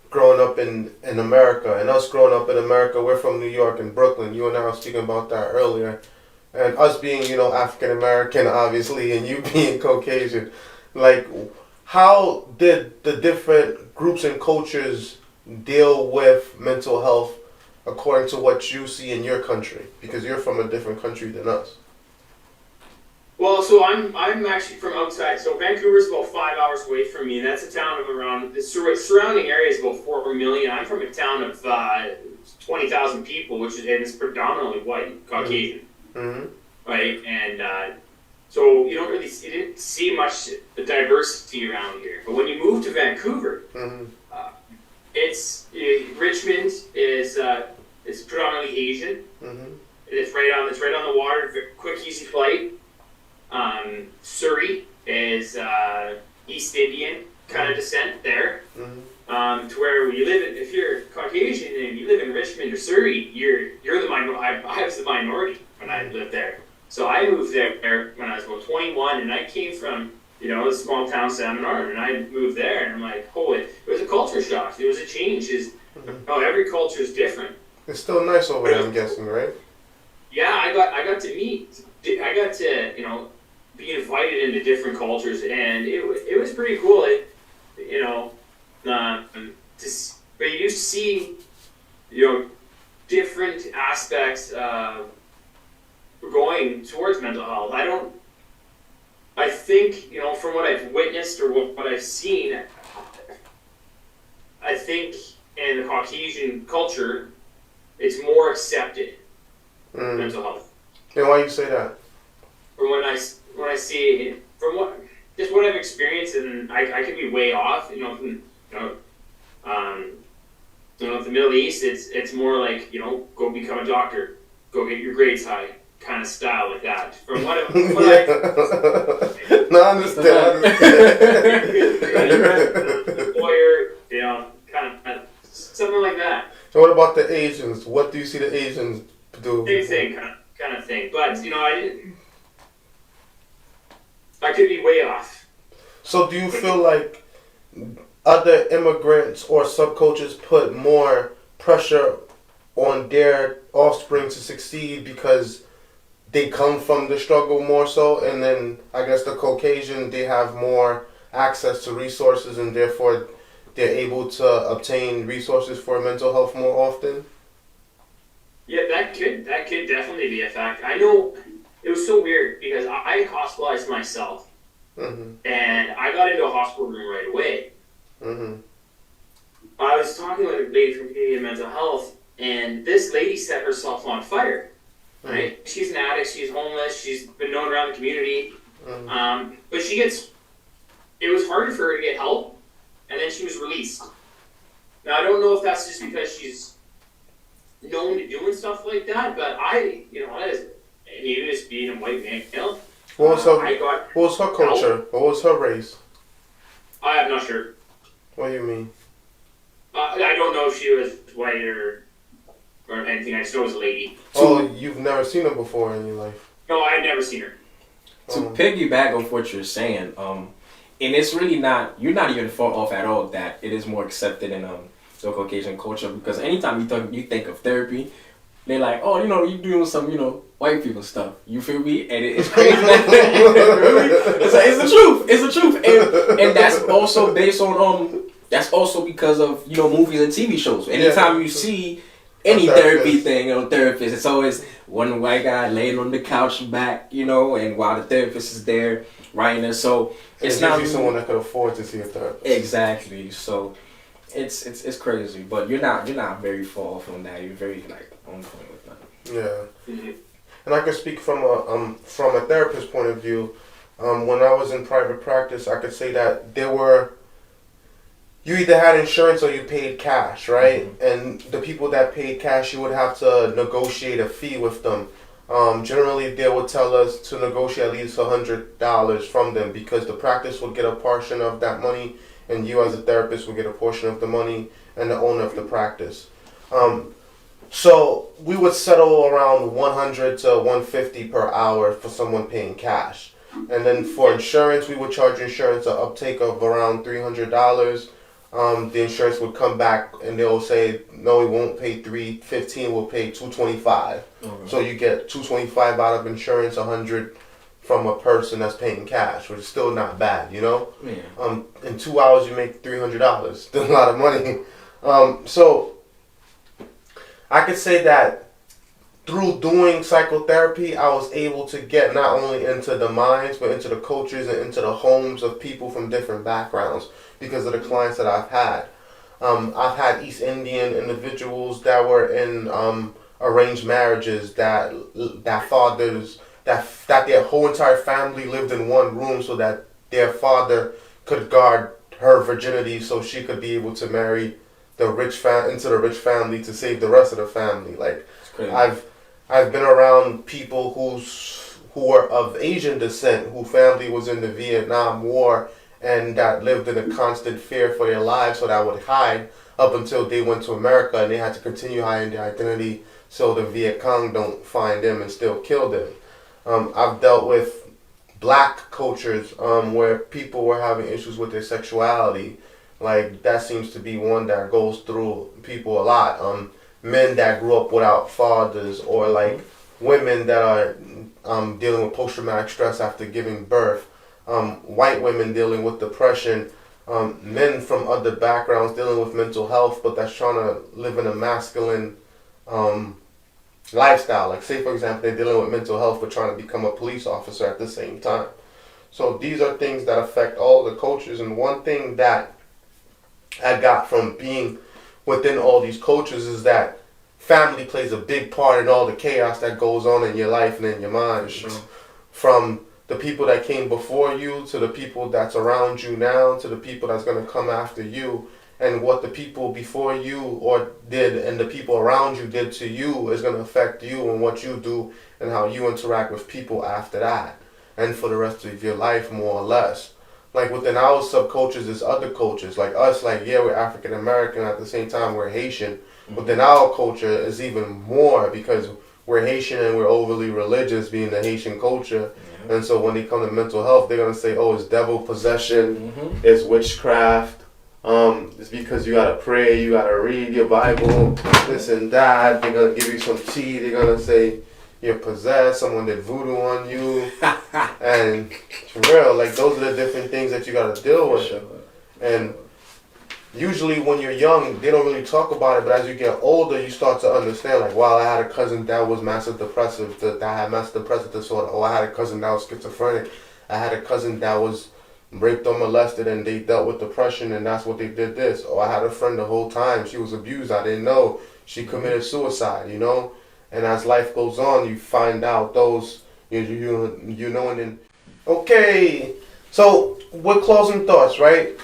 growing up in America. And us growing up in America, we're from New York and Brooklyn. You and I were speaking about that earlier. And us being, African American, obviously, and you being Caucasian, like, how did the different groups and cultures deal with mental health according to what you see in your country? Because you're from a different country than us. Well, so I'm actually from outside. So Vancouver's about 5 hours away from me, and that's a town of around, the surrounding area is about 4 million. I'm from a town of 20,000 people, and it's predominantly white, Caucasian, right? And so you didn't see much diversity around here. But when you move to Vancouver, Richmond is predominantly Asian. It's right on the water, quick, easy flight. Surrey is East Indian kind of descent there. To where when you live in, if you're Caucasian and you live in Richmond or Surrey, you're the minority. I was the minority when I lived there. So I moved there when I was about 21, and I came from a small town, Salmon, and I moved there, and I'm like, holy, it was a culture shock. It was a change. Every culture is different. It's still nice over there, I'm guessing, right? Yeah, I got to be invited into different cultures, and it was pretty cool. But you do see, different aspects going towards mental health. I think, from what I've witnessed or what I've seen, I think in the Caucasian culture, it's more accepted, mental health. And why you say that? From when I see, from what I've experienced, and I could be way off, the Middle East, it's more like, go become a doctor, go get your grades high, kind of style like that. From what No, I understand. Lawyer, kind of something like that. So what about the Asians? What do you see the Asians do? Same thing, kind of thing. But I could be way off. So do you feel like other immigrants or subcultures put more pressure on their offspring to succeed because they come from the struggle more so, and then I guess the Caucasian, they have more access to resources and therefore they're able to obtain resources for mental health more often? Yeah, that could definitely be a fact. I know it was so weird because I hospitalized myself, and I got into a hospital room right away. I was talking with a lady from Canadian Mental Health, and this lady set herself on fire. Right? She's an addict. She's homeless. She's been known around the community. But it was harder for her to get help, and then she was released. Now, I don't know if that's just because she's known to doing stuff like that, but maybe just being a white male. What was her culture? What was her race? I'm not sure. What do you mean? I don't know if she was white or anything. I just know it was a lady. Oh, you've never seen her before in your life? No, I've never seen her. To piggyback off what you're saying, and it's really not, you're not even far off at all that it is more accepted in the Caucasian culture, because anytime you think of therapy, they're like, oh, you're doing some, white people stuff. You feel me? And it's crazy. It's the truth. It's the truth. And that's also based on, that's also because of, movies and TV shows. Anytime you see any therapy thing, therapist, it's always one white guy laying on the couch back, and while the therapist is there writing it. So it's not usually someone that could afford to see a therapist. Exactly. So it's crazy, but you're not very far from that. You're very on point with that. Yeah. And I can speak from a therapist point of view. When I was in private practice, I could say that you either had insurance or you paid cash, right? And the people that paid cash, you would have to negotiate a fee with them. Generally, they would tell us to negotiate at least $100 from them, because the practice would get a portion of that money, and you as a therapist would get a portion of the money, and the owner of the practice. So we would settle around $100 to $150 per hour for someone paying cash. And then for insurance, we would charge insurance an uptake of around $300. The insurance would come back and they'll say, no, we won't pay $315, we'll pay $225. Okay. So you get $225 out of insurance, $100 from a person that's paying cash, which is still not bad, you know? Yeah. In 2 hours you make $300. Still a lot of money. So I could say that through doing psychotherapy, I was able to get not only into the minds, but into the cultures and into the homes of people from different backgrounds because of the clients that I've had. I've had East Indian individuals that were in arranged marriages that fathers, that their whole entire family lived in one room so that their father could guard her virginity so she could be able to marry the rich into the rich family to save the rest of the family. Like, I've been around people who are of Asian descent, whose family was in the Vietnam War and that lived in a constant fear for their lives, so that would hide up until they went to America and they had to continue hiding their identity so the Viet Cong don't find them and still kill them. I've dealt with black cultures where people were having issues with their sexuality. Like, that seems to be one that goes through people a lot. Men that grew up without fathers, or like women that are dealing with post-traumatic stress after giving birth. White women dealing with depression. Men from other backgrounds dealing with mental health, but that's trying to live in a masculine lifestyle. Like, say for example, they're dealing with mental health but trying to become a police officer at the same time. So these are things that affect all the cultures, and one thing that I got from being within all these cultures is that family plays a big part in all the chaos that goes on in your life and in your mind. Sure. From the people that came before you to the people that's around you now to the people that's going to come after you, and what the people before you or did and the people around you did to you is going to affect you and what you do and how you interact with people after that and for the rest of your life, more or less. Like, within our subcultures, there's other cultures. Like us, like, yeah, we're African American, at the same time we're Haitian. Mm-hmm. Within our culture is even more because we're Haitian and we're overly religious, being the Haitian culture. Mm-hmm. And so when they come to mental health, they're going to say, oh, it's devil possession, it's witchcraft, it's because you got to pray, you got to read your Bible, this and that. They're going to give you some tea, they're going to say you're possessed, someone did voodoo on you. And for real, like, those are the different things that you got to deal with. And usually when you're young, they don't really talk about it, but as you get older, you start to understand, like, wow, I had a cousin that was massive depressive, that had massive depressive disorder. Oh, I had a cousin that was schizophrenic. I had a cousin that was raped or molested and they dealt with depression and that's what they did this. Or I had a friend the whole time, she was abused, I didn't know. She committed suicide, you know? And as life goes on, you find out those, you know, and then, okay. So, with closing thoughts, right?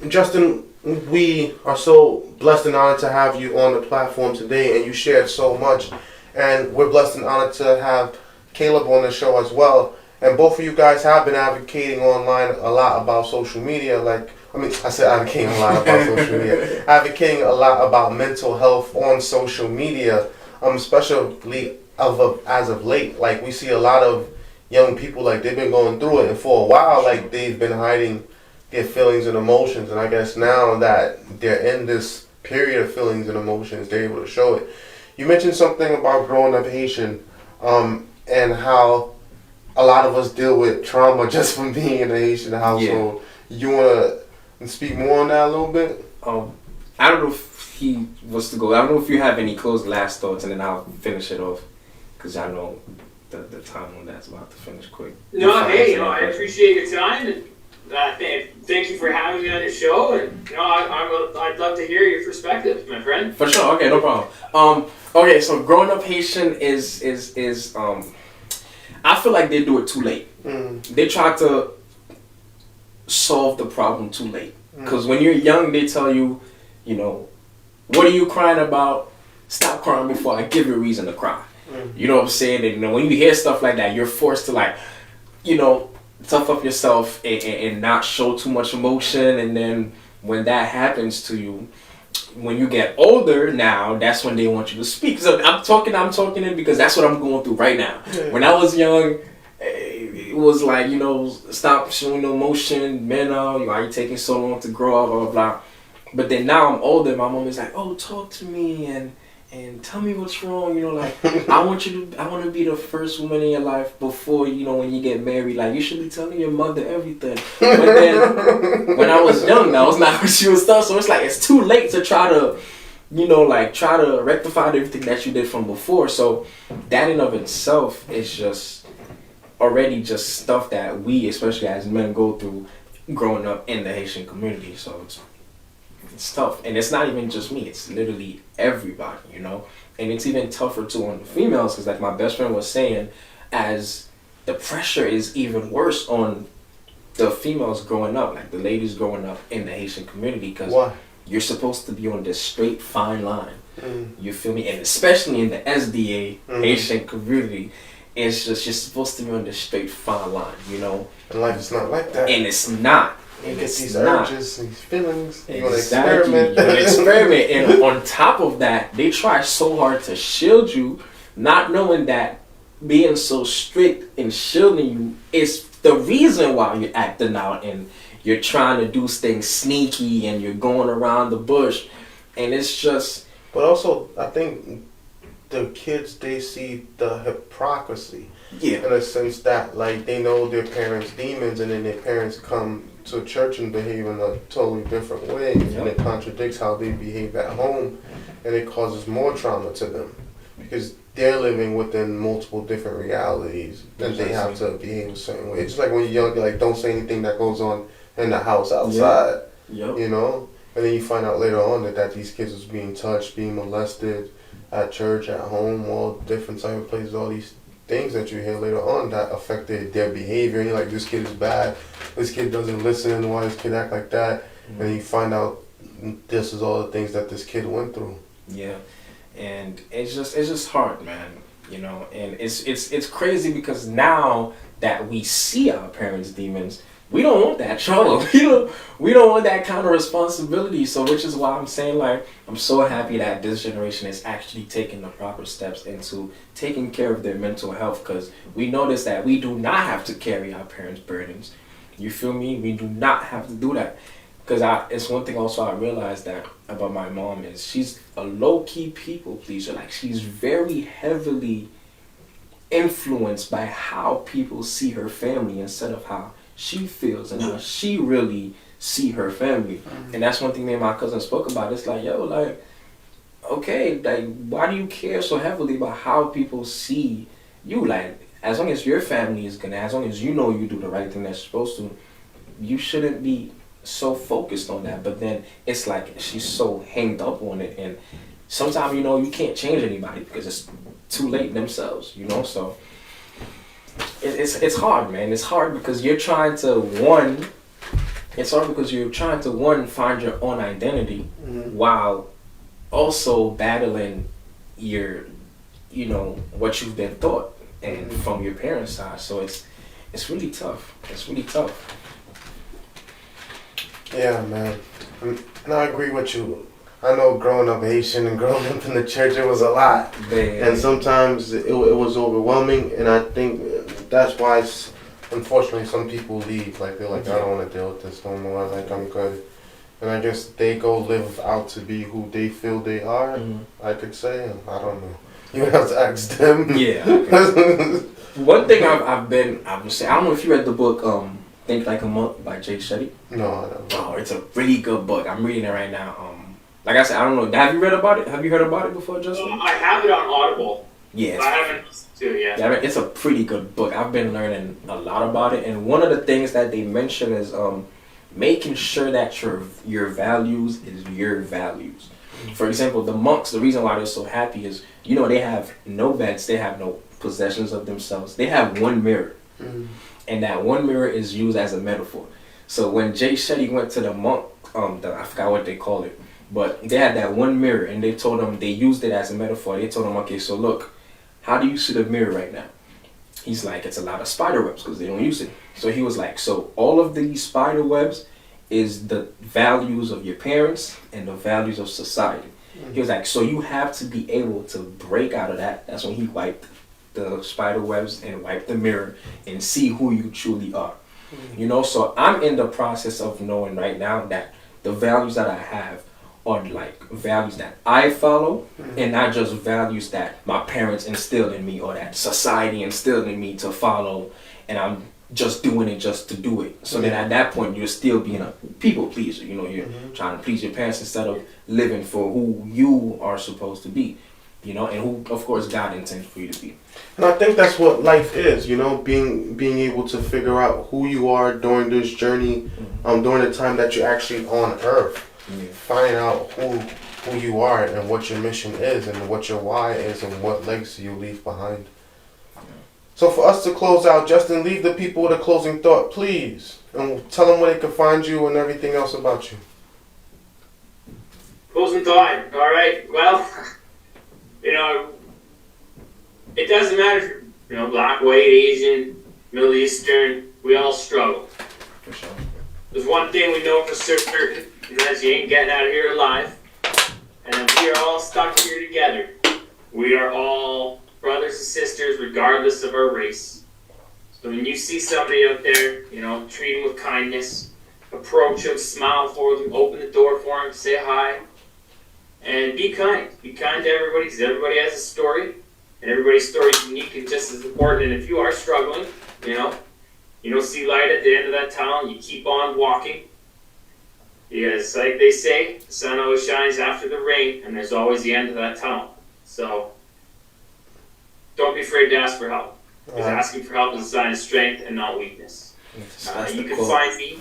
Justin, we are so blessed and honored to have you on the platform today, and you shared so much. And we're blessed and honored to have Caleb on the show as well. And both of you guys have been advocating online a lot about social media. I said advocating a lot about social media. Advocating a lot about mental health on social media. Especially as of late, like, we see a lot of young people, like, they've been going through it, and for a while, like, they've been hiding their feelings and emotions, and I guess now that they're in this period of feelings and emotions, they're able to show it. You mentioned something about growing up Haitian, and how a lot of us deal with trauma just from being in a Haitian household. Yeah. You want to speak more on that a little bit? I don't know if he was to go. I don't know if you have any closed last thoughts, and then I'll finish it off, because I know the time on that's about to finish quick. No, hey, I appreciate your time, and thank you for having me on your show, and I'd love to hear your perspective, my friend. For sure. Okay, no problem. Okay, so growing up Haitian is I feel like they do it too late. They try to solve the problem too late, because when you're young, they tell you, you know, what are you crying about? Stop crying before I give you a reason to cry. You know what I'm saying? And, you know, when you hear stuff like that, you're forced to, like, you know, tough up yourself and not show too much emotion. And then when that happens to you, when you get older now, that's when they want you to speak. So I'm talking it because that's what I'm going through right now. When I was young, was like, you know, stop showing no emotion, man, why are you taking so long to grow up, blah, blah, blah. But then now I'm older, my mom is like, oh, talk to me and tell me what's wrong, you know, like, I want to be the first woman in your life before, you know, when you get married, like, you should be telling your mother everything. But then, when I was young, that was not what she was done, so it's like, it's too late to try to, you know, like, try to rectify everything that you did from before. So that in of itself is just already just stuff that we, especially as men, go through growing up in the Haitian community. So it's tough. And it's not even just me, it's literally everybody, you know. And it's even tougher too on the females, because like my best friend was saying, as the pressure is even worse on the females growing up, like the ladies growing up in the Haitian community, because you're supposed to be on this straight fine line. You feel me? And especially in the SDA Haitian community, it's just, you're supposed to be on this straight fine line, you know. And life is not like that. And it's not. You get these urges, these feelings. You want to Exactly. experiment. You want to experiment. And on top of that, they try so hard to shield you, not knowing that being so strict and shielding you is the reason why you're acting out and you're trying to do things sneaky and you're going around the bush. And it's just... But also, I think the kids, they see the hypocrisy. Yeah. In a sense that, like, they know their parents' demons, and then their parents come to church and behave in a totally different way, and it contradicts how they behave at home, and it causes more trauma to them because they're living within multiple different realities, and they have to behave a certain way. It's like when you're young, like, don't say anything that goes on in the house outside, you know, and then you find out later on that these kids was being touched, being molested at church, at home, all different type of places, all these things that you hear later on that affected their behavior. And you're like, this kid is bad, this kid doesn't listen, why does this kid act like that? And you find out this is all the things that this kid went through. Yeah. And it's just hard, man, you know. And it's crazy because now that we see our parents' demons, we don't want that trauma. We don't want that kind of responsibility. So which is why I'm saying, like, I'm so happy that this generation is actually taking the proper steps into taking care of their mental health, because we notice that we do not have to carry our parents' burdens. You feel me? We do not have to do that. Because it's one thing also I realized that about my mom is she's a low-key people pleaser. Like, she's very heavily influenced by how people see her family instead of how she feels and how she really see her family. And that's one thing me and my cousin spoke about. It's like, yo, like, okay, like, why do you care so heavily about how people see you? Like, as long as your family is gonna, as long as you know you do the right thing that's supposed to, you shouldn't be so focused on that. But then it's like she's so hanged up on it, and sometimes, you know, you can't change anybody because it's too late themselves, you know. So it's hard, man. It's hard because you're trying to find your own identity while also battling your, you know, what you've been taught and from your parents' side. So it's really tough. It's really tough. Yeah, man. And I agree with you. I know growing up Haitian and growing up in the church, it was a lot. And sometimes it was overwhelming, and I think that's why, unfortunately, some people leave. Like, they're like, I don't want to deal with this no more. Like, I'm good. And I guess they go live out to be who they feel they are, I could say. I don't know. You have to ask them. Yeah. One thing I've been saying, I don't know if you read the book, Think Like a Monk by Jay Shetty. No, I don't. Oh, it's a really good book. I'm reading it right now. Like I said, I don't know. Have you read about it? Have you heard about it before, Justin? I have it on Audible. Yes. I haven't listened to it yet. Yeah, it's a pretty good book. I've been learning a lot about it, and one of the things that they mention is making sure that your values is your values. For example, the monks, the reason why they're so happy is, you know, they have no beds, they have no possessions of themselves. They have one mirror, and that one mirror is used as a metaphor. So when Jay Shetty went to the monk, I forgot what they call it, but they had that one mirror, and they told him, they used it as a metaphor. They told him, okay, so look, how do you see the mirror right now? He's like, it's a lot of spider webs because they don't use it. So he was like, so all of these spider webs is the values of your parents and the values of society. He was like, so you have to be able to break out of that. That's when he wiped the spider webs and wipe the mirror and see who you truly are. You know, so I'm in the process of knowing right now that the values that I have are like values that I follow and not just values that my parents instilled in me or that society instilled in me to follow, and I'm just doing it just to do it. So then at that point you're still being a people pleaser. You know, you're trying to please your parents instead of living for who you are supposed to be. You know, and who, of course, God intends for you to be. And I think that's what life is, you know, being able to figure out who you are during this journey, during the time that you're actually on Earth. Finding out who you are and what your mission is and what your why is and what legacy you leave behind. So for us to close out, Justin, leave the people with a closing thought, please, and tell them where they can find you and everything else about you. Closing thought. All right. Well, you know, it doesn't matter if you're, you know, black, white, Asian, Middle Eastern. We all struggle. For sure. There's one thing we know for certain, and that's you ain't getting out of here alive. And we are all stuck here together. We are all brothers and sisters, regardless of our race. So when you see somebody out there, you know, treat them with kindness, approach them, smile for them, open the door for them, say hi. And be kind. Be kind to everybody, because everybody has a story. And everybody's story is unique and just as important. And if you are struggling, you don't see light at the end of that tunnel, you keep on walking. Because like they say, the sun always shines after the rain, and there's always the end of that tunnel. So don't be afraid to ask for help. Because asking for help is a sign of strength and not weakness. You can find me.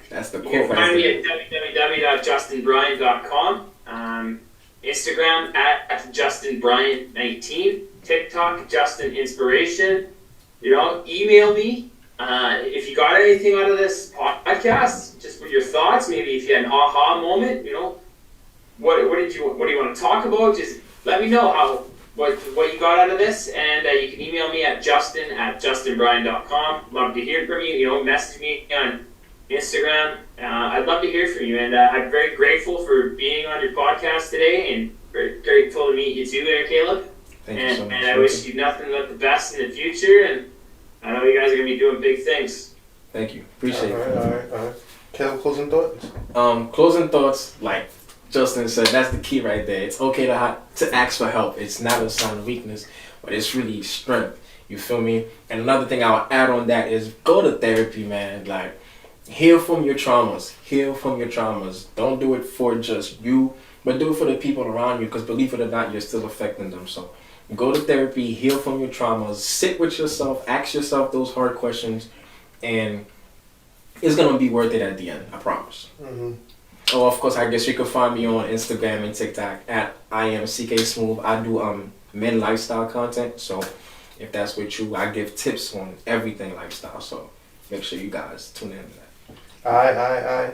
That's the You quote. can find me at www.justinbrien.com. Instagram at JustinBrien19. TikTok, Justin Inspiration. You know, email me. If you got anything out of this podcast, just with your thoughts, maybe if you had an aha moment, you know, what do you want to talk about? Just let me know what you got out of this, and you can email me at justin@justinbrien.com. Love to hear from you. You know, message me on Instagram. I'd love to hear from you, and I'm very grateful for being on your podcast today, and very grateful to meet you too there, Caleb. Thank you so much. And I wish you nothing but the best in the future, and I know you guys are going to be doing big things. Thank you. Appreciate it. All right. Caleb, closing thoughts? Closing thoughts, like Justin said, that's the key right there. It's okay to ask for help. It's not a sign of weakness, but it's really strength. You feel me? And another thing I'll add on that is go to therapy, man. Like, heal from your traumas. Heal from your traumas. Don't do it for just you, but do it for the people around you, because believe it or not, you're still affecting them. So go to therapy, heal from your traumas, sit with yourself, ask yourself those hard questions, and it's going to be worth it at the end, I promise. Oh, of course, I guess you can find me on Instagram and TikTok at M.I.C.A Smooth. I do men lifestyle content, so if that's what I give tips on everything lifestyle, so make sure you guys tune in to that. Aye.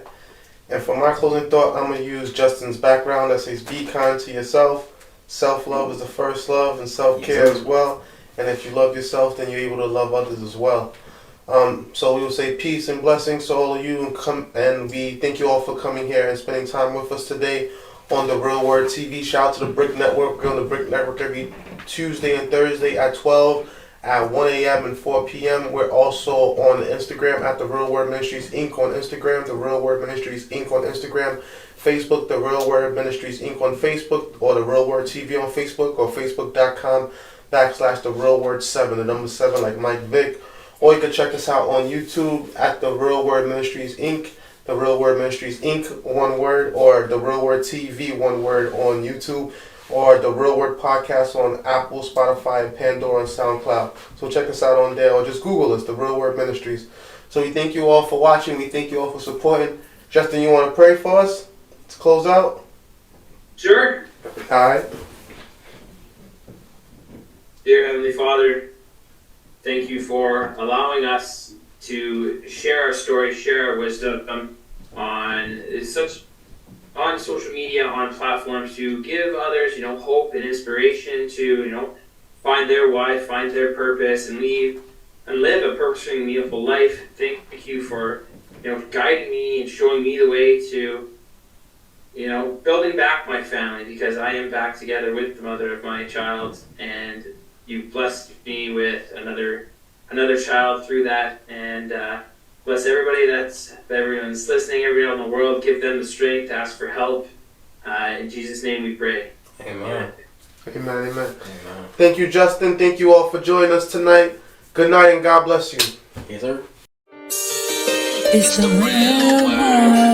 And for my closing thought, I'm going to use Justin's background that says be kind to yourself. Self-love is the first love, and self-care as well. And if you love yourself, then you're able to love others as well. So we will say peace and blessings to all of you, and we thank you all for coming here and spending time with us today on the Real Word TV. Shout out to the Brick Network. We're on the Brick Network every Tuesday and Thursday at 12, at 1 a.m. and 4 p.m. We're also on Instagram at the Real Word Ministries Inc. on Instagram, the Real Word Ministries Inc. on Instagram, Facebook, the Real Word Ministries Inc. on Facebook, or the Real Word TV on Facebook, or Facebook.com/the Real Word 7, the number 7 like Mike Vick. Or you can check us out on YouTube at the Real Word Ministries Inc., the Real Word Ministries Inc., one word, or the Real Word TV, one word, on YouTube, or the Real Word Podcast on Apple, Spotify, and Pandora, and Soundcloud. So check us out on there, or just Google us, the Real Word Ministries. So we thank you all for watching. We thank you all for supporting. Justin, you want to pray for us to close out? Sure. All right. Dear Heavenly Father, thank you for allowing us to share our story, share our wisdom on social media, on platforms, to give others, hope and inspiration to, find their why, find their purpose, and live a purposeful, meaningful life. Thank you for, guiding me and showing me the way to, building back my family, because I am back together with the mother of my child, and you've blessed me with another child through that, and bless everyone's listening, everyone in the world. Give them the strength to ask for help. In Jesus' name we pray. Amen. Amen, amen. Thank you, Justin. Thank you all for joining us tonight. Good night and God bless you. Yes, sir. It's the real word.